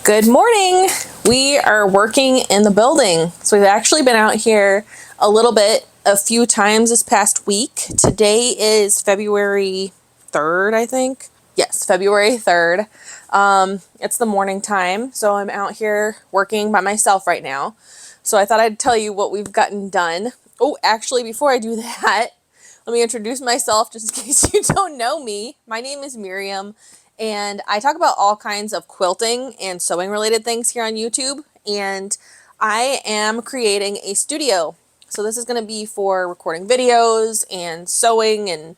Good morning. We are working in the building. So we've actually been out here a few times this past week. Today is February 3rd, I think. Yes, February 3rd. It's the morning time, so I'm out here working by myself right now. So I thought I'd tell you what we've gotten done. Oh, actually, before I do that, let me introduce myself just in case you don't know me. My name is Miriam, and I talk about all kinds of quilting and sewing related things here on YouTube. And I am creating a studio. So this is going to be for recording videos and sewing and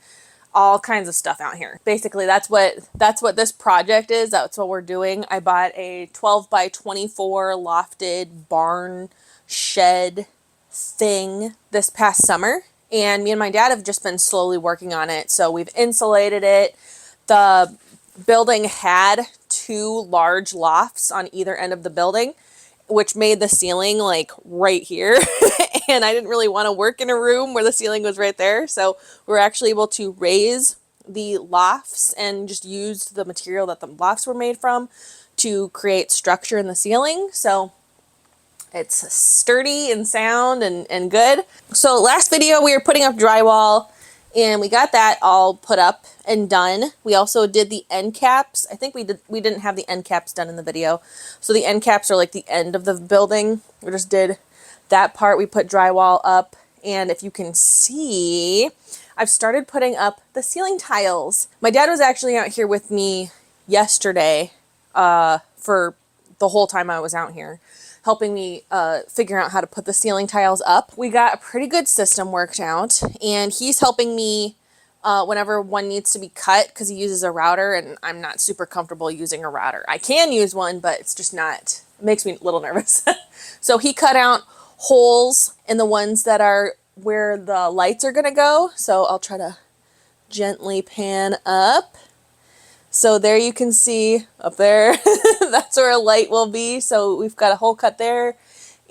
all kinds of stuff out here. Basically, that's what this project is. That's what we're doing. I bought a 12 by 24 lofted barn shed thing this past summer, and me and my dad have just been slowly working on it. So we've insulated it. The building had two large lofts on either end of the building, which made the ceiling like right here. And I didn't really want to work in a room where the ceiling was right there. So we're actually able to raise the lofts and just use the material that the lofts were made from to create structure in the ceiling. So it's sturdy and sound and good. So last video we were putting up drywall, and we got that all put up and done. We also did the end caps. I think we didn't have the end caps done in the video. So the end caps are like the end of the building. We just did that part. We put drywall up, and if you can see, I've started putting up the ceiling tiles. My dad was actually out here with me yesterday for the whole time I was out here, helping me figure out how to put the ceiling tiles up. We got a pretty good system worked out, and he's helping me whenever one needs to be cut, because he uses a router, and I'm not super comfortable using a router. I can use one, but it's just not, it makes me a little nervous. So he cut out holes in the ones that are where the lights are gonna go. So I'll try to gently pan up. So there you can see up there, that's where a light will be. So we've got a hole cut there,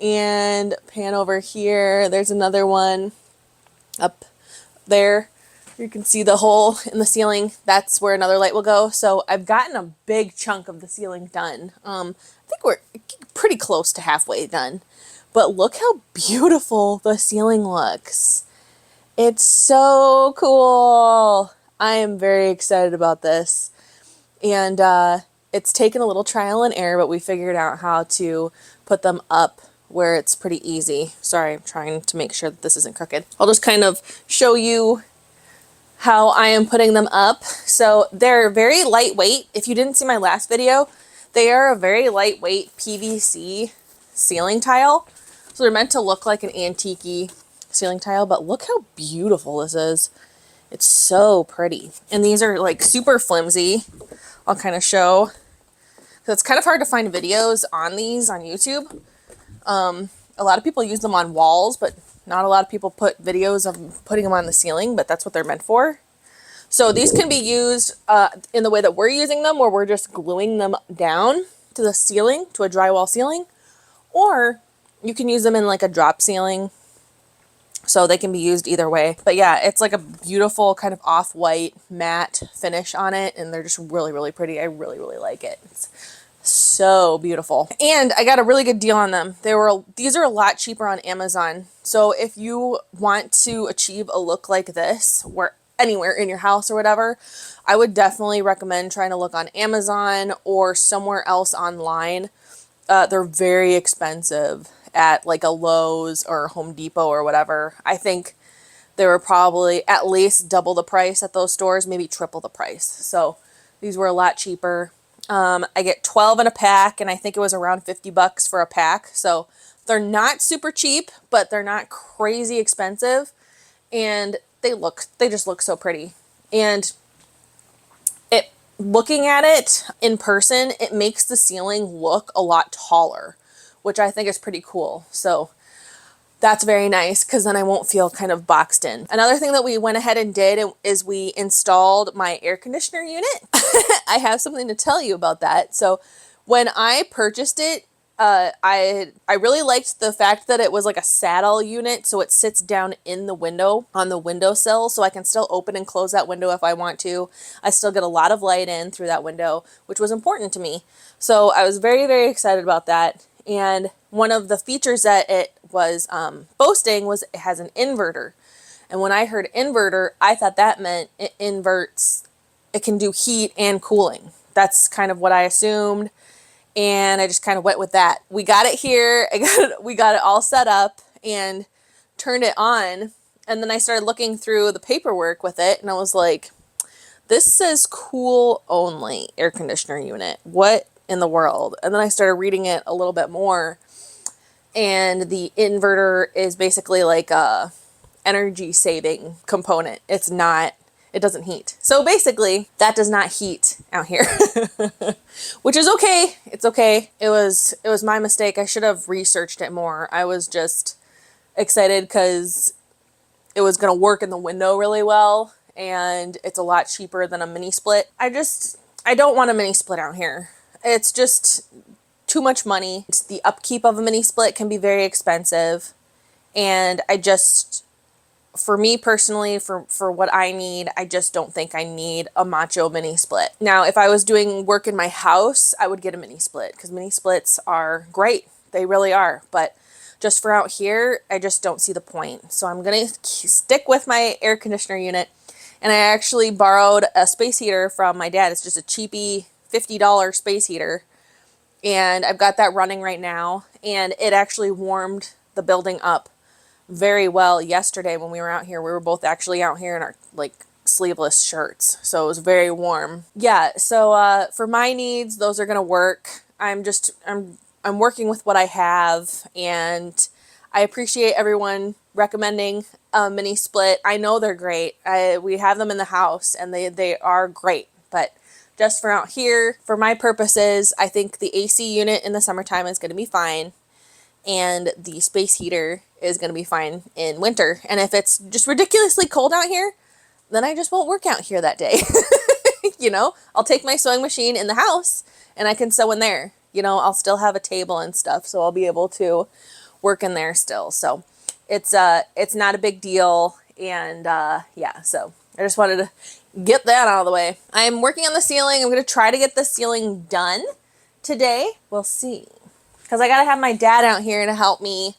and pan over here. There's another one up there. You can see the hole in the ceiling. That's where another light will go. So I've gotten a big chunk of the ceiling done. I think we're pretty close to halfway done, but look how beautiful the ceiling looks. It's so cool. I am very excited about this. And it's taken a little trial and error, but we figured out how to put them up where it's pretty easy. Sorry, I'm trying to make sure that this isn't crooked. I'll just kind of show you how I am putting them up. So they're very lightweight. If you didn't see my last video, they are a very lightweight PVC ceiling tile. So they're meant to look like an antique-y ceiling tile, but look how beautiful this is. It's so pretty. And these are like super flimsy. I'll kind of show. So it's kind of hard to find videos on these on YouTube. A lot of people use them on walls, but not a lot of people put videos of putting them on the ceiling, but that's what they're meant for. So these can be used in the way that we're using them, where we're just gluing them down to the ceiling, to a drywall ceiling, or you can use them in like a drop ceiling. So they can be used either way. But yeah, it's like a beautiful kind of off-white matte finish on it, and they're just really, really pretty. I really, really like it. It's so beautiful. And I got a really good deal on them. These are a lot cheaper on Amazon. So if you want to achieve a look like this, where anywhere in your house or whatever, I would definitely recommend trying to look on Amazon or somewhere else online. They're very expensive at like a Lowe's or Home Depot or whatever. I think they were probably at least double the price at those stores, maybe triple the price. So these were a lot cheaper. I get 12 in a pack, and I think it was around 50 bucks for a pack. So they're not super cheap, but they're not crazy expensive, and they just look so pretty. And looking at it in person, it makes the ceiling look a lot taller, which I think is pretty cool. So that's very nice, because then I won't feel kind of boxed in. Another thing that we went ahead and did is we installed my air conditioner unit. I have something to tell you about that. So when I purchased it, I really liked the fact that it was like a saddle unit, so it sits down in the window on the windowsill, so I can still open and close that window if I want to. I still get a lot of light in through that window, which was important to me. So I was very, very excited about that. And one of the features that it was boasting was it has an inverter. And when I heard inverter, I thought that meant it inverts, it can do heat and cooling. That's kind of what I assumed. And I just kind of went with that. We got it here. We got it all set up and turned it on. And then I started looking through the paperwork with it, and I was like, this says cool only air conditioner unit. What in the world? And then I started reading it a little bit more. And the inverter is basically like a energy saving component. It's not, it doesn't heat. So basically that does not heat out here, which is okay. It's okay. It was my mistake. I should have researched it more. I was just excited because it was going to work in the window really well, and it's a lot cheaper than a mini split. I don't want a mini split out here. It's just too much money. The upkeep of a mini split can be very expensive, and for me personally, for what I need, I just don't think I need a macho mini split. Now, if I was doing work in my house, I would get a mini split because mini splits are great. They really are. But just for out here, I just don't see the point. So I'm going to stick with my air conditioner unit. And I actually borrowed a space heater from my dad. It's just a cheapy $50 space heater. And I've got that running right now. And it actually warmed the building up very well yesterday when we were out here. We were both actually out here in our like sleeveless shirts, so it was very warm. Yeah, so for my needs, those are gonna work. I'm working with what I have, and I appreciate everyone recommending a mini split. I know they're great. We have them in the house, and they are great, but just for out here, for my purposes, I think the AC unit in the summertime is going to be fine, and the space heater is going to be fine in winter. And if it's just ridiculously cold out here, then I just won't work out here that day. You know, I'll take my sewing machine in the house and I can sew in there. You know, I'll still have a table and stuff, so I'll be able to work in there still. So it's not a big deal. And yeah, so I just wanted to get that out of the way. I'm working on the ceiling. I'm going to try to get the ceiling done today. We'll see. Because I got to have my dad out here to help me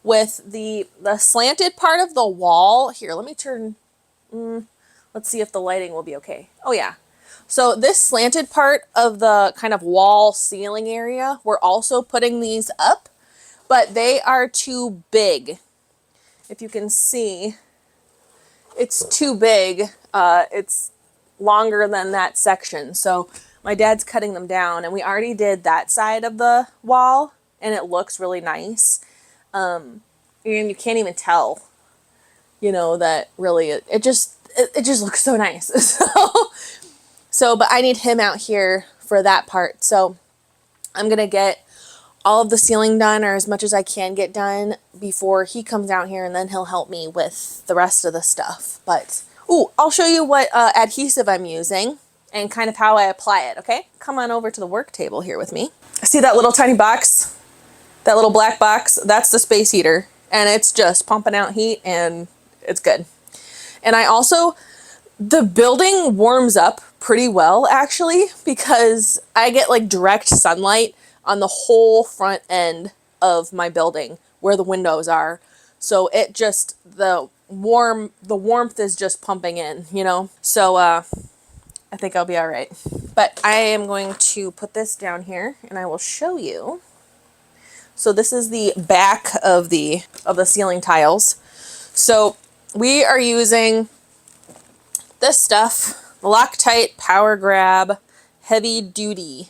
with the slanted part of the wall. Here, let me turn, let's see if the lighting will be okay. Oh yeah. So this slanted part of the kind of wall ceiling area, we're also putting these up, but they are too big. If you can see, it's too big. It's longer than that section. So my dad's cutting them down, and we already did that side of the wall, and it looks really nice. And you can't even tell, you know, that really it just looks so nice. But I need him out here for that part. So I'm going to get all of the ceiling done, or as much as I can get done before he comes out here, and then he'll help me with the rest of the stuff. But, ooh, I'll show you what adhesive I'm using and kind of how I apply it, okay? Come on over to the work table here with me. See that little tiny box? That little black box? That's the space heater. And it's just pumping out heat, and it's good. And I also, the building warms up pretty well, actually, because I get like direct sunlight on the whole front end of my building where the windows are. So it just, the warmth is just pumping in, you know? So, I think I'll be all right. But I am going to put this down here, and I will show you. So this is the back of the ceiling tiles. So we are using this stuff, Loctite Power Grab Heavy Duty.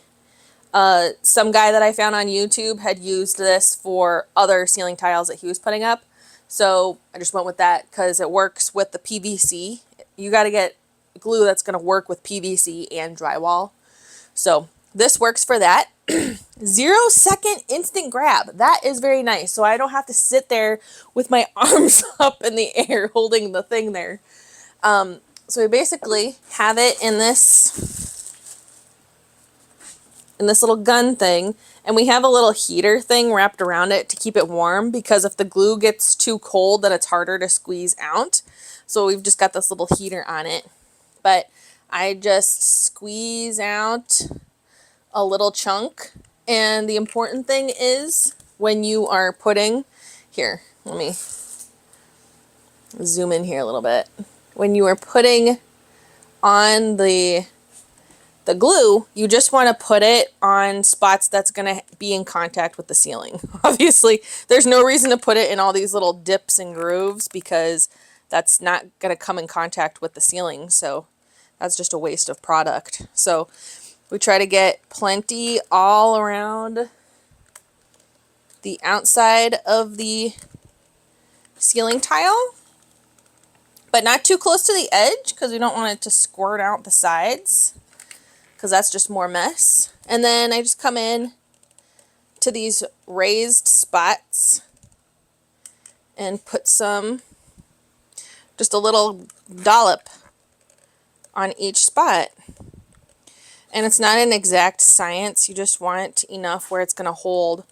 Some guy that I found on YouTube had used this for other ceiling tiles that he was putting up. So I just went with that because it works with the PVC. You got to get glue that's going to work with PVC and drywall. So this works for that. 0-second instant grab. That is very nice. So I don't have to sit there with my arms up in the air holding the thing there. So we basically have it in this in this little gun thing, and we have a little heater thing wrapped around it to keep it warm, because if the glue gets too cold, then it's harder to squeeze out. So we've just got this little heater on it. But I just squeeze out a little chunk. And the important thing is, when you are putting, here, let me zoom in here a little bit. When you are putting on the glue, you just want to put it on spots that's going to be in contact with the ceiling. Obviously, there's no reason to put it in all these little dips and grooves, because that's not going to come in contact with the ceiling. So that's just a waste of product. So we try to get plenty all around the outside of the ceiling tile, but not too close to the edge, because we don't want it to squirt out the sides, because that's just more mess. And then I just come in to these raised spots and put just a little dollop on each spot. And it's not an exact science, you just want enough where it's going to hold.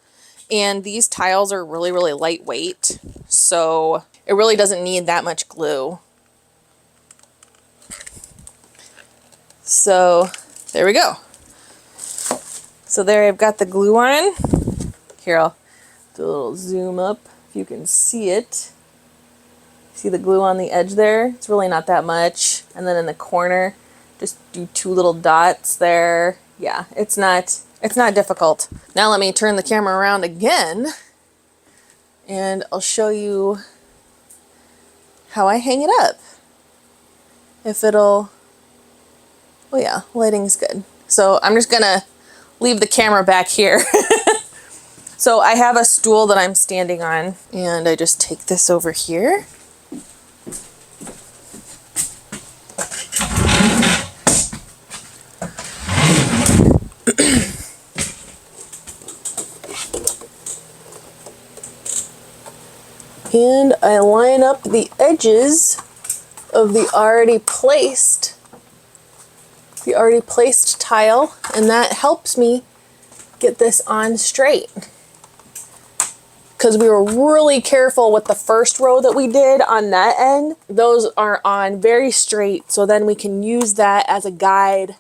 And these tiles are really, really lightweight, so it really doesn't need that much glue. So there we go. So there I've got the glue on. Here, I'll do a little zoom up if you can see it. See the glue on the edge there? It's really not that much. And then in the corner, just do 2 little dots there. Yeah, it's not difficult. Now let me turn the camera around again, and I'll show you how I hang it up. If it'll, oh yeah, lighting's good. So I'm just gonna leave the camera back here. So I have a stool that I'm standing on, and I just take this over here. And I line up the edges of the already placed tile, and that helps me get this on straight. Because we were really careful with the first row that we did on that end. Those are on very straight, so then we can use that as a guide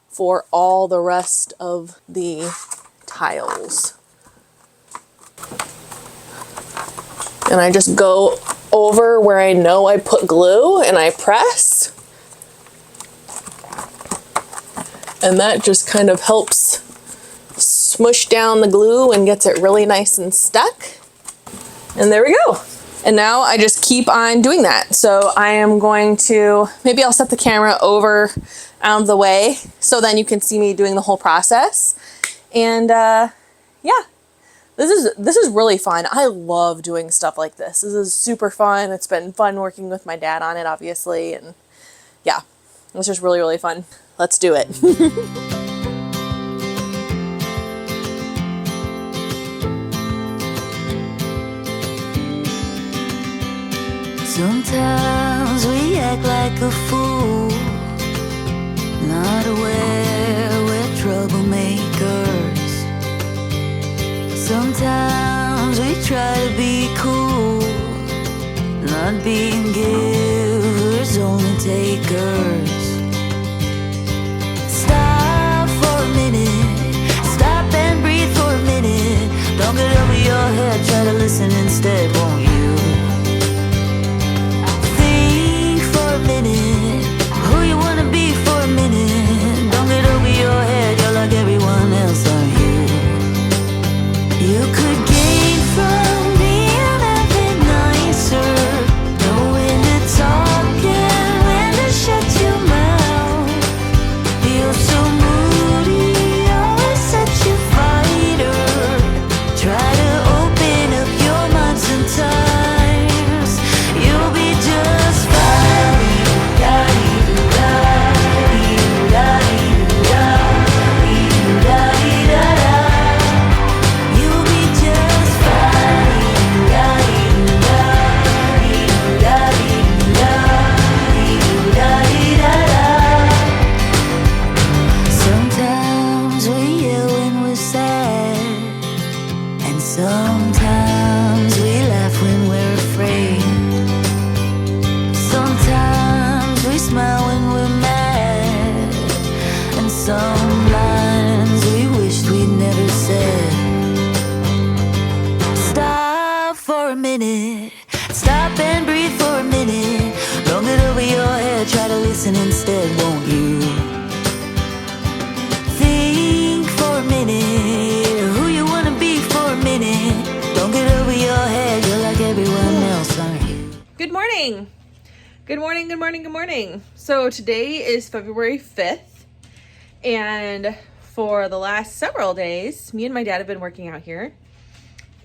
for all the rest of the tiles. And I just go over where I know I put glue and I press. And that just kind of helps smush down the glue and gets it really nice and stuck. And there we go. And now I just keep on doing that. So I am going to, maybe I'll set the camera over out of the way so then you can see me doing the whole process. And yeah. This is really fun. I love doing stuff like this. This is super fun. It's been fun working with my dad on it, obviously, and yeah, it was just really, really fun. Let's do it. Sometimes we act like a fool, not aware we're troublemakers. Sometimes we try to be cool, not being givers, only takers. Stop for a minute, stop and breathe for a minute. Don't get over your head, try to listen instead, won't you? Think for a minute, who you wanna be for a minute. Don't get over your head, you're like everyone else, aren't you? You could gain from being a bit nicer, know when to talk and when to shut your mouth. You're so moody, always such a fighter. Try to open up your mind sometimes, you'll be just fine. You'll be just Sometimes we laugh when we're afraid. Sometimes we smile when we're mad. And some lines we wished we'd never said. Stop for a minute. Stop and breathe for a minute. Don't get over your head. Try to listen instead, won't you? Think for a minute. Who you wanna be for a minute. Don't get over your head. You're like everyone else, aren't you? Good morning. Good morning, good morning, good morning. So today is February 5th, and for the last several days, me and my dad have been working out here.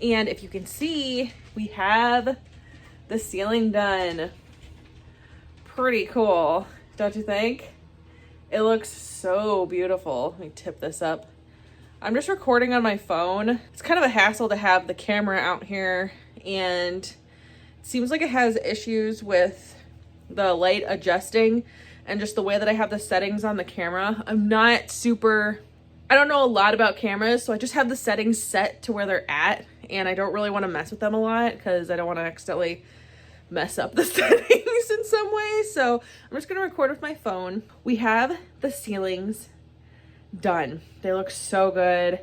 And if you can see, we have the ceiling done. Pretty cool, don't you think? It looks so beautiful. Let me tip this up. I'm just recording on my phone. It's kind of a hassle to have the camera out here, and it seems like it has issues with the light adjusting and just the way that I have the settings on the camera. I don't know a lot about cameras, so I just have the settings set to where they're at, and I don't really want to mess with them a lot because I don't want to accidentally mess up the settings in some way. So I'm just going to record with my phone. We have the ceilings done. They look so good.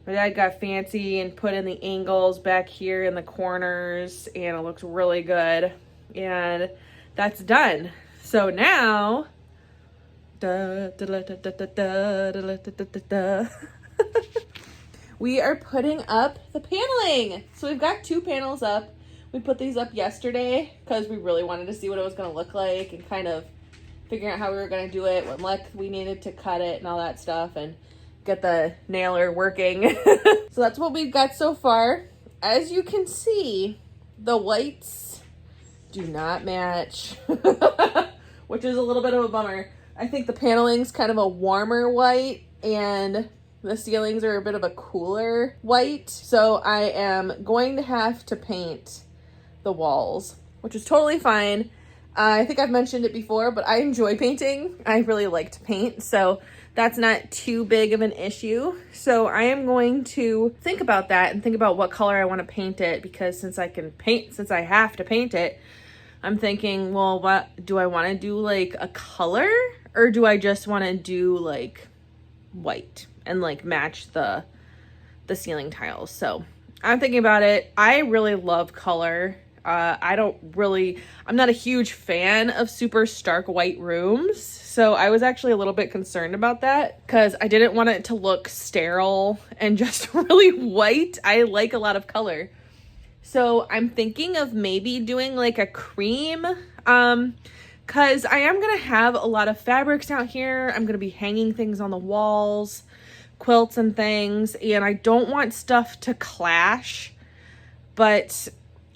My dad got fancy and put in the angles back here in the corners, and it looks really good. And that's done. So now, we are putting up the paneling. So we've got 2 panels up. We put these up yesterday because we really wanted to see what it was going to look like and kind of figuring out how we were going to do it, what length we needed to cut it and all that stuff, and get the nailer working. So that's what we've got so far. As you can see, the whites do not match, which is a little bit of a bummer. I think the paneling's kind of a warmer white and the ceilings are a bit of a cooler white. So I am going to have to paint the walls, which is totally fine. I think I've mentioned it before, but I enjoy painting. I really like to paint, so that's not too big of an issue. So I am going to think about that and think about what color I want to paint it, because since I have to paint it, I'm thinking, well, what do I want to do, like a color, or do I just want to do like white and like match the ceiling tiles? So I'm thinking about it. I really love color. I'm not a huge fan of super stark white rooms. So I was actually a little bit concerned about that because I didn't want it to look sterile and just really white. I like a lot of color. So I'm thinking of maybe doing like a cream, because I am going to have a lot of fabrics out here. I'm going to be hanging things on the walls, quilts and things, and I don't want stuff to clash, but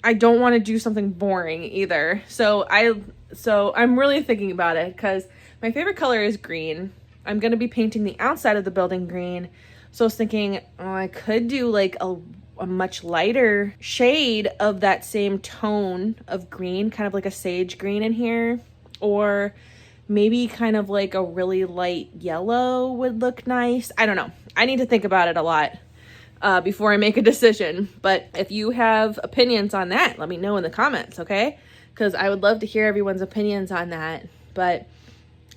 I don't want to do something boring either. So I'm really thinking about it because my favorite color is green. I'm going to be painting the outside of the building green. So I was thinking, I could do like a much lighter shade of that same tone of green, kind of like a sage green in here, or maybe kind of like a really light yellow would look nice. I don't know. I need to think about it a lot before I make a decision. But if you have opinions on that, let me know in the comments, okay? Because I would love to hear everyone's opinions on that. But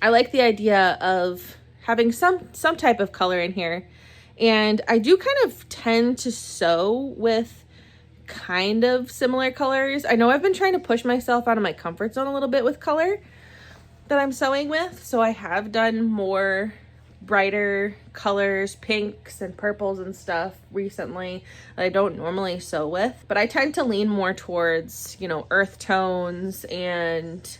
I like the idea of having some type of color in here. And I do kind of tend to sew with kind of similar colors. I know I've been trying to push myself out of my comfort zone a little bit with color that I'm sewing with. So I have done more brighter colors, pinks and purples and stuff recently that I don't normally sew with. But I tend to lean more towards, earth tones and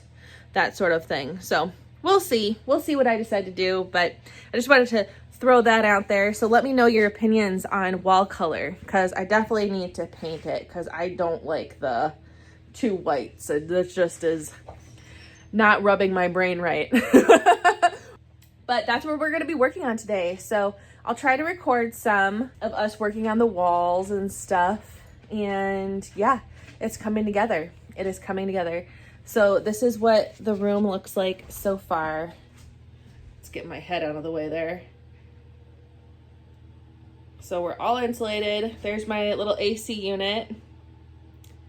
that sort of thing. So we'll see. We'll see what I decide to do. But I just wanted to throw that out there. So let me know your opinions on wall color, because I definitely need to paint it because I don't like the 2 whites. It just is not rubbing my brain right. But that's what we're going to be working on today. So I'll try to record some of us working on the walls and stuff. And yeah, it's coming together. It is coming together. So this is what the room looks like so far. Let's get my head out of the way there. So we're all insulated. There's my little AC unit.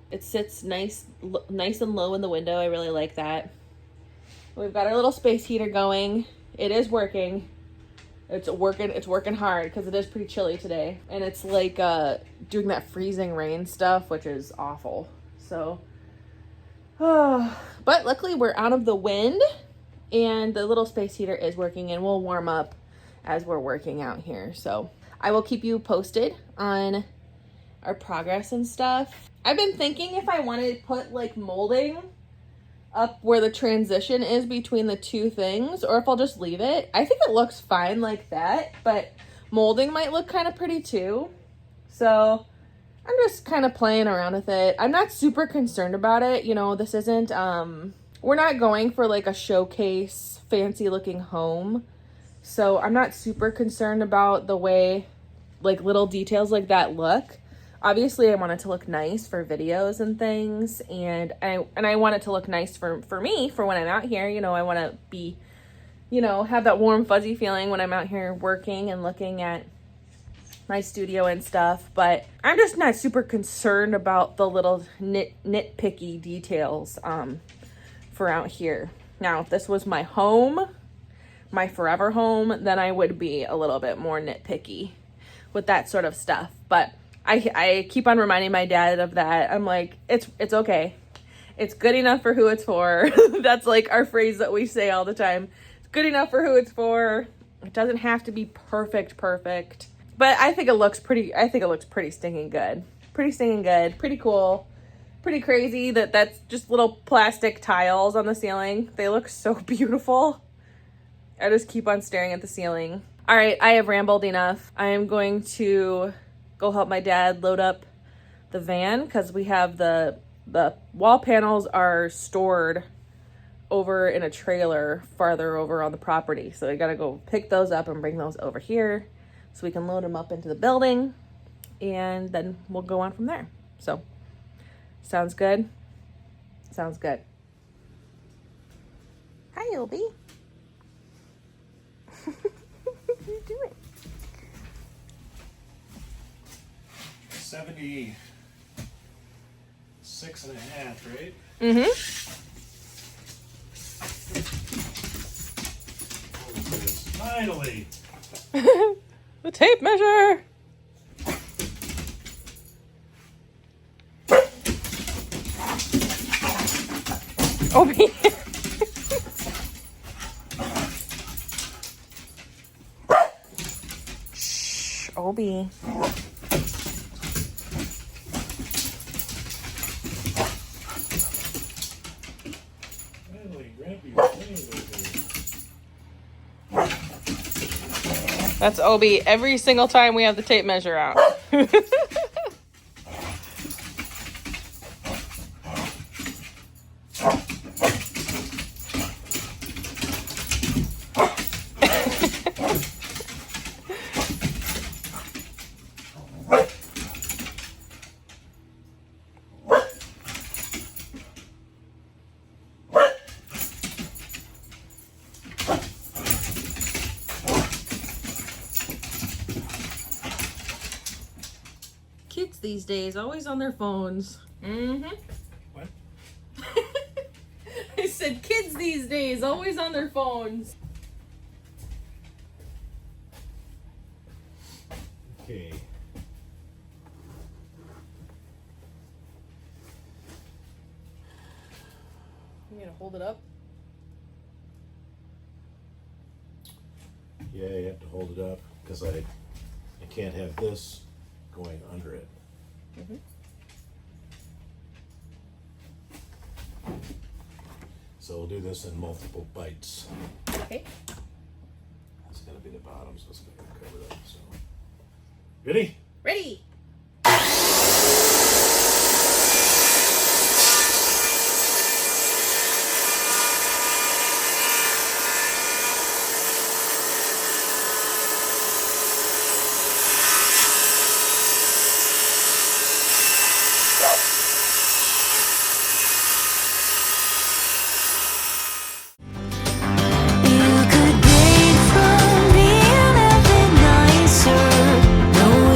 It sits nice and low in the window. I really like that. We've got our little space heater going. It is working. It's working hard because it is pretty chilly today. And it's like doing that freezing rain stuff, which is awful. So, but luckily we're out of the wind and the little space heater is working and we'll warm up as we're working out here. So I will keep you posted on our progress and stuff. I've been thinking if I wanted to put like molding up where the transition is between the two things, or if I'll just leave it. I think it looks fine like that, but molding might look kind of pretty too. So I'm just kind of playing around with it. I'm not super concerned about it. You know, this isn't, we're not going for like a showcase fancy looking home. So I'm not super concerned about the way like little details like that look. Obviously, I want it to look nice for videos and things, and I want it to look nice for me, for when I'm out here. You know, I want to be, you know, have that warm, fuzzy feeling when I'm out here working and looking at my studio and stuff. But I'm just not super concerned about the little nitpicky details for out here. Now, if this was my home, my forever home, then I would be a little bit more nitpicky with that sort of stuff. But I keep on reminding my dad of that. I'm like, it's okay. It's good enough for who it's for. That's like our phrase that we say all the time. It's good enough for who it's for. It doesn't have to be perfect. But I think it looks pretty stinking good. Pretty cool. Pretty crazy that's just little plastic tiles on the ceiling. They look so beautiful. I just keep on staring at the ceiling. All right, I have rambled enough. I am going to go help my dad load up the van because we have the wall panels are stored over in a trailer farther over on the property. So I gotta go pick those up and bring those over here so we can load them up into the building and then we'll go on from there. So, sounds good? Sounds good. Hi, Obi. What are you doing? 76.5, right? Mm-hmm. Finally! The tape measure! Obi! Shh, Obi. Finally, Grampy, finally. That's Obi every single time we have the tape measure out. Kids these days, always on their phones. Mm-hmm. What? I said kids these days, always on their phones. Okay. You gonna hold it up? Yeah, you have to hold it up because I can't have this going under it. Mm-hmm. So we'll do this in multiple bites. Okay. It's gonna be the bottom, so it's gonna get covered up. So, ready? Ready. You could gain from being a bit nicer, knowing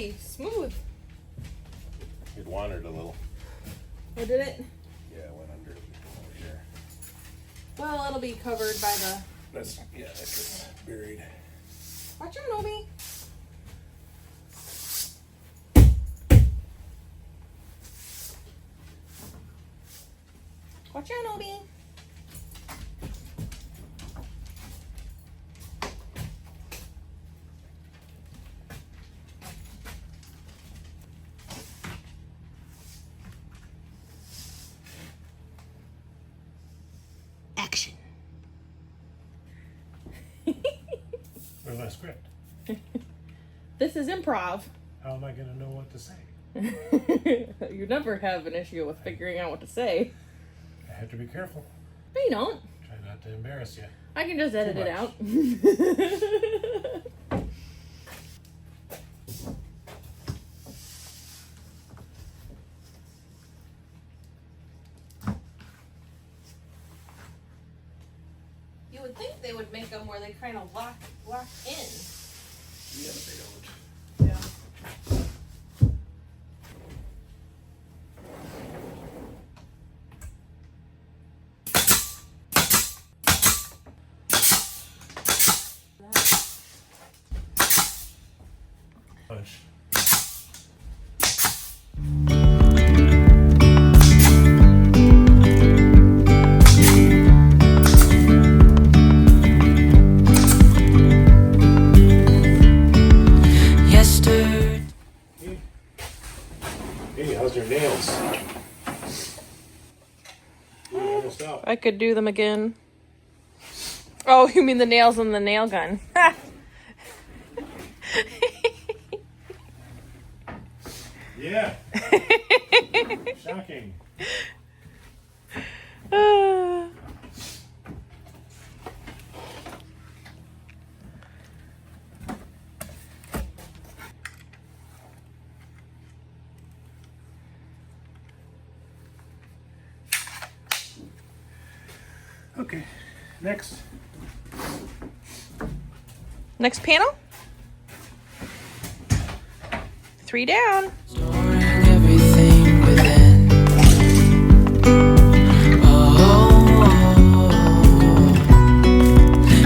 pretty smooth. It wandered a little. Oh, did it? Yeah, it went under over here. Well, it'll be covered by the... That's buried. Watch out, Obi. Watch out, Obi. Action. Where's my script? This is improv. How am I going to know what to say? You never have an issue with figuring out what to say. I have to be careful. No, you don't. Try not to embarrass you. I can just edit it out. You would think they would make them where they kind of lock in. Yeah, but they don't. Yeah. Punch. Yesterday. Hey, how's your nails? You're almost out. I could do them again. Oh, you mean the nails on the nail gun? Yeah. Shocking. Okay, next. Next panel. 3 down. Storing everything within.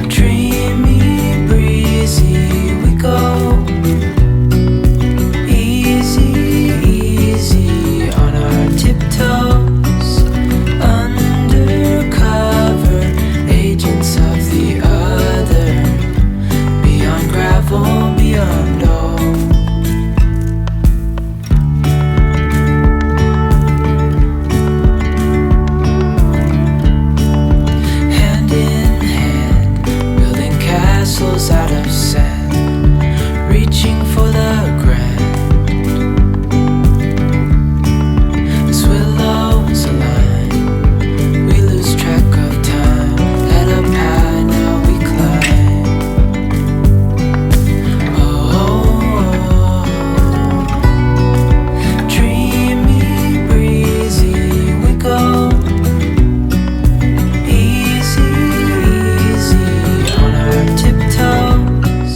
Dreamy, breezy, we go. Easy, easy on our tiptoes. Undercover agents of the other. Beyond gravel, beyond all. Hand in hand, building castles out of sand, reaching for the grand. As willows align, we lose track of time. Head up high, now we climb. Dreamy, breezy, we go. Easy, easy on our tiptoes.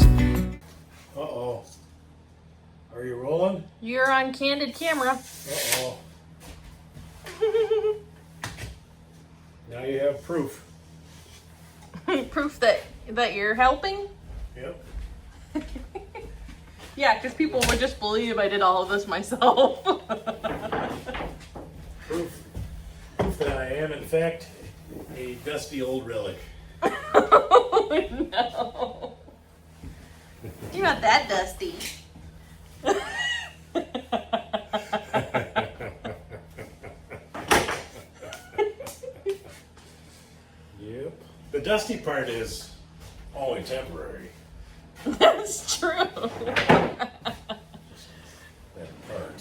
Uh-oh. Are you rolling? You're on candid camera. Uh-oh. Now you have proof. Proof that you're helping? Yep. Yeah, because people would just believe I did all of this myself. Proof that I am, in fact, a dusty old relic. Oh no. You're not that dusty. Yep. The dusty part is only temporary. That's true. That part.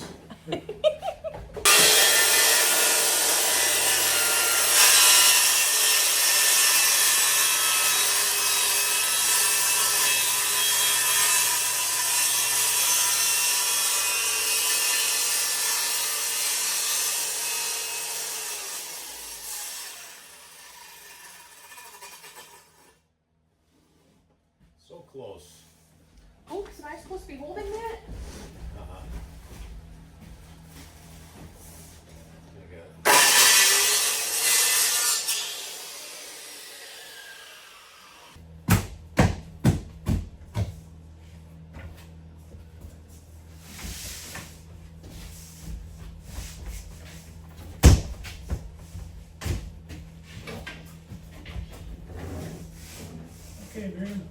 So close. Oops, am I supposed to be holding that? Adrian.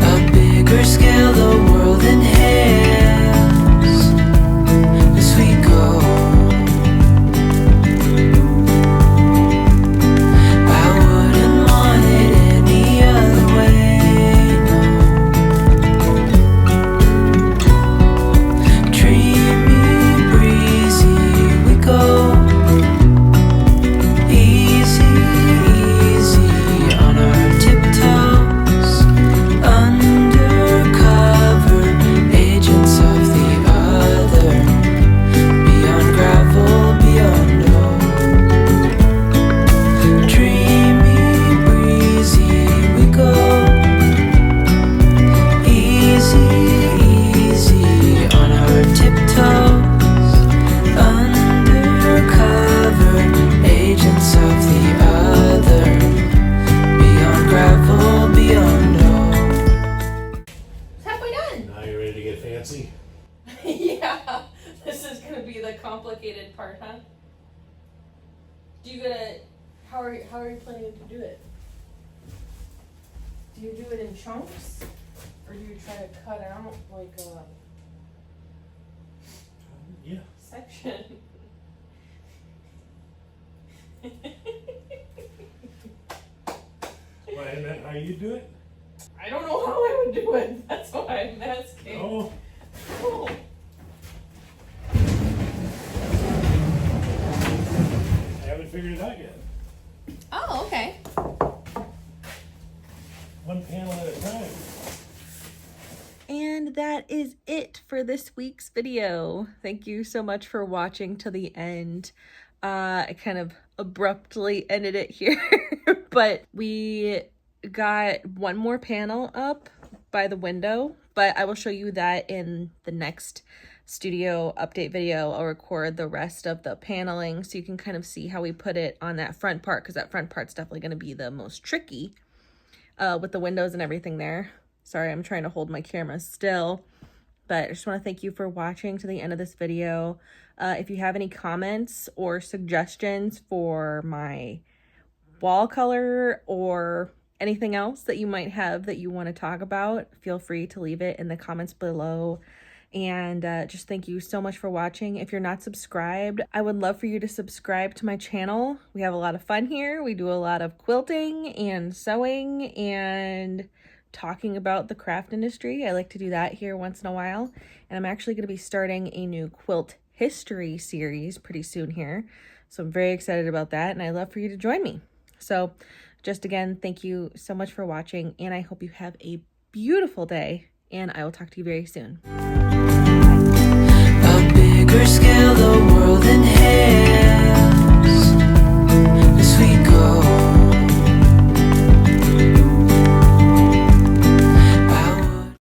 A bigger scale, the world inhales as we go. I wouldn't want it any other way, no. Dreamy, breezy, we go. Easy, easy on our tiptoes. Undercover agents of the other. Beyond gravel, beyond hope. Dreamy, breezy, we go. Easy, easy on our tiptoes. Undercover agents of the other. Beyond gravel, beyond hope. Halfway done. Now you ready to get fancy? Yeah, this is gonna be the complicated part, huh? Do you gonna? How are you planning to do it? Do you do it in chunks, or do you try to cut out like a Yeah. section? Well, isn't that how you do it? I don't know how I would do it. That's why I'm asking. Oh, Oh. I haven't figured it out yet. Oh, okay. One panel at a time. And that is it for this week's video. Thank you so much for watching to the end. I kind of abruptly ended it here, but we got one more panel up by the window, but I will show you that in the next studio update video. I'll record the rest of the paneling so you can kind of see how we put it on that front part, because that front part's definitely going to be the most tricky with the windows and everything there. Sorry, I'm trying to hold my camera still, but I just want to thank you for watching to the end of this video. If you have any comments or suggestions for my wall color or anything else that you might have that you want to talk about, feel free to leave it in the comments below. And just thank you so much for watching. If you're not subscribed, I would love for you to subscribe to my channel. We have a lot of fun here. We do a lot of quilting and sewing and talking about the craft industry. I like to do that here once in a while. And I'm actually going to be starting a new quilt history series pretty soon here. So I'm very excited about that, and I'd love for you to join me. So just again, thank you so much for watching, and I hope you have a beautiful day, and I will talk to you very soon. A bigger scale, the world inhales